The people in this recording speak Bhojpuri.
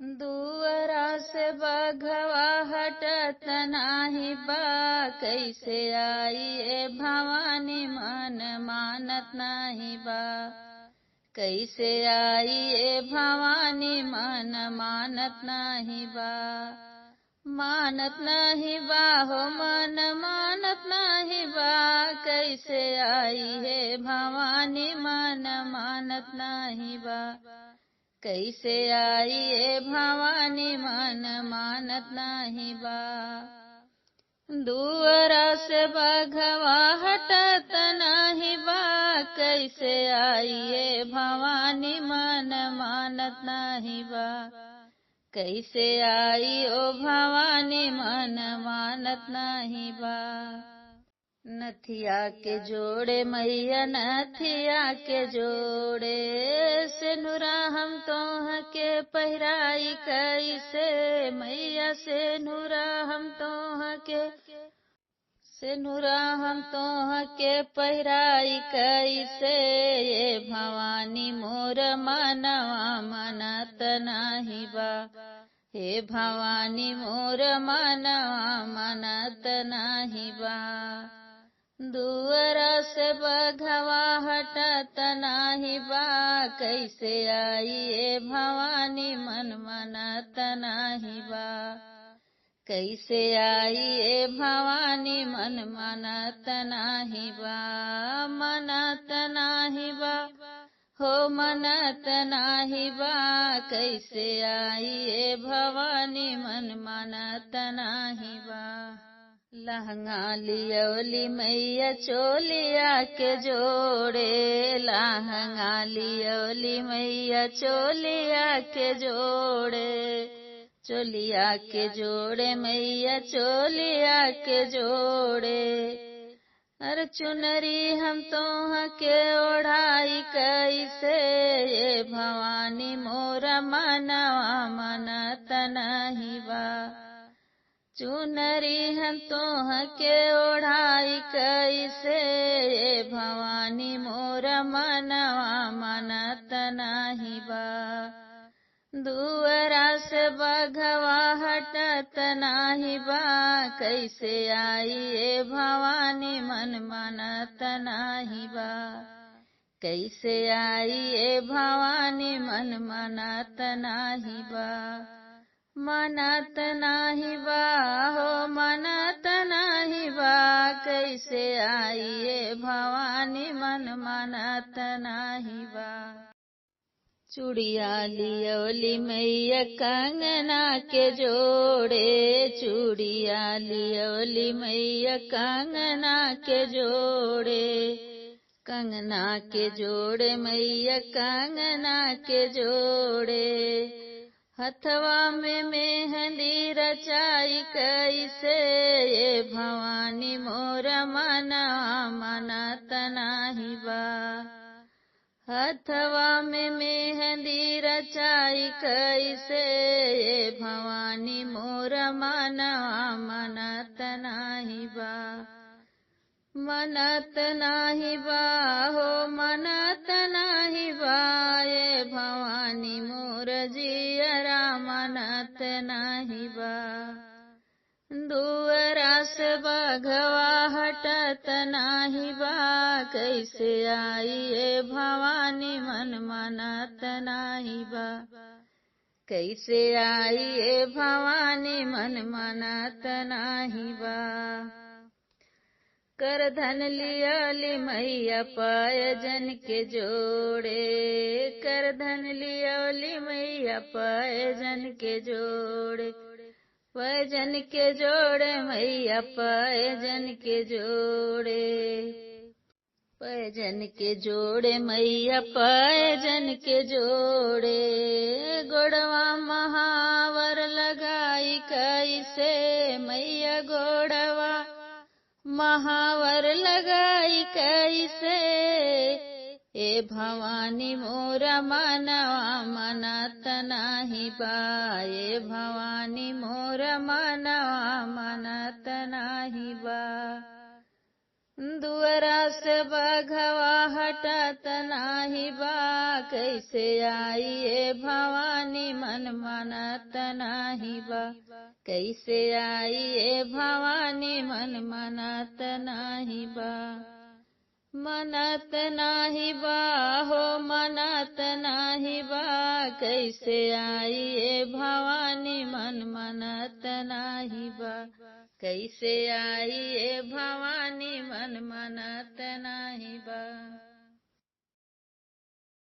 दुअरा से बघवा हटत नाही बा, कैसे आई ए भवानी मन मानत नाही बा। कैसे आई ए भवानी मन मानत नाही बा। मानत नाही बा हो मन मानत नाही बा, कैसे आई हे भवानी मन मानत नाही बा। कैसे आई ए भवानी मन मानत नाही बा। दुअरा से बघवा हटत नाही बा, कैसे आई ए भवानी मन मानत नाही बा। कैसे आई ओ भवानी मन मानत नाही बा। नथिया के जोड़े मैया नथिया के जोड़े, सेनुरा हम तोह के पहिराई कैसे मैया। सेनुरा हम तोह के पहिराई कैसे, ये भवानी मोर मनवा मनत नाही बा। हे भवानी मोर मनवा मनत नाही बा। दुअरा से बघवा हटत नाही बा, कैसे आई ए भवानी मन मनत नाही बा। कैसे आई ए भवानी मन मनत नाही बा। मनत नाही बा हो मनत नाही बा, कैसे आई ए भवानी मन मनत नाही बा। लहंगा लियौली मैया चोलिया के जोड़े, लहंगा लियौली मैया चोलिया के जोड़े। चोलिया के जोड़े मैया चोलिया के जोड़े। अरे चुनरी हम तोह के ओढ़ाई कैसे, ये भवानी मोर मनवा मनत नाही बा। चुनरी हम तोह के ओढ़ाई कैसे, ये भवानी मोर मनवा मनत नाही बा। दुअरा से बघवा हटत नाही बा, कैसे आई ए भवानी मन मनत नाही बा। कैसे आई ए भवानी मन मनत नाही बा। मनत नाही बा हो मनत नाही बा, कैसे आई ए भवानी मन मनत नाही बा। चूड़िया लियौली मैया कंगना के जोड़े, चूड़िया लियौली मैया कंगना के जोड़े। कंगना के जोड़े मैया कंगना के जोड़े। हथवा में मेहंदी रचाई कैसे, ये भवानी मोर मनवा मनत नाही बा। हथवा में मेहंदी रचाई कैसे, ये भवानी मोर मनवा मनत नाही बा। मनत नाही बा हो मनत नाही बा, ये भवानी मोर जियरा मनत नाही बा। दुअरा से बघवा हटत नाही बा, कैसे आई ए भवानी मन मनत नाही बा। कैसे आई ए भवानी मन मनत नाही बा। करधन लियौली मैया पायजन के जोड़े, करधन लियौली मैया पायजन के जोड़े। पायजन के जोड़े मैया पायजन के जोड़े। पायजन के जोड़े मैया पायजन के जोड़े। गोड़वा महावर लगाई कैसे, मैया गोड़वा महावर लगाई कैसे, ए भवानी मोर मनवा मनत नाही बा। ए भवानी मोर मनवा मनत नाही बा। दुअरा से बघवा हटत नाही बा, कैसे आई ये भवानी मन मनत नाही बा, कैसे आई ये भवानी मन मनत नाही बा। मनत नाही बा हो मनत नाही बा, कैसे आई ये भवानी मन मनत नाही बा, कैसे आई ये भवानी मन मनत नाही बा।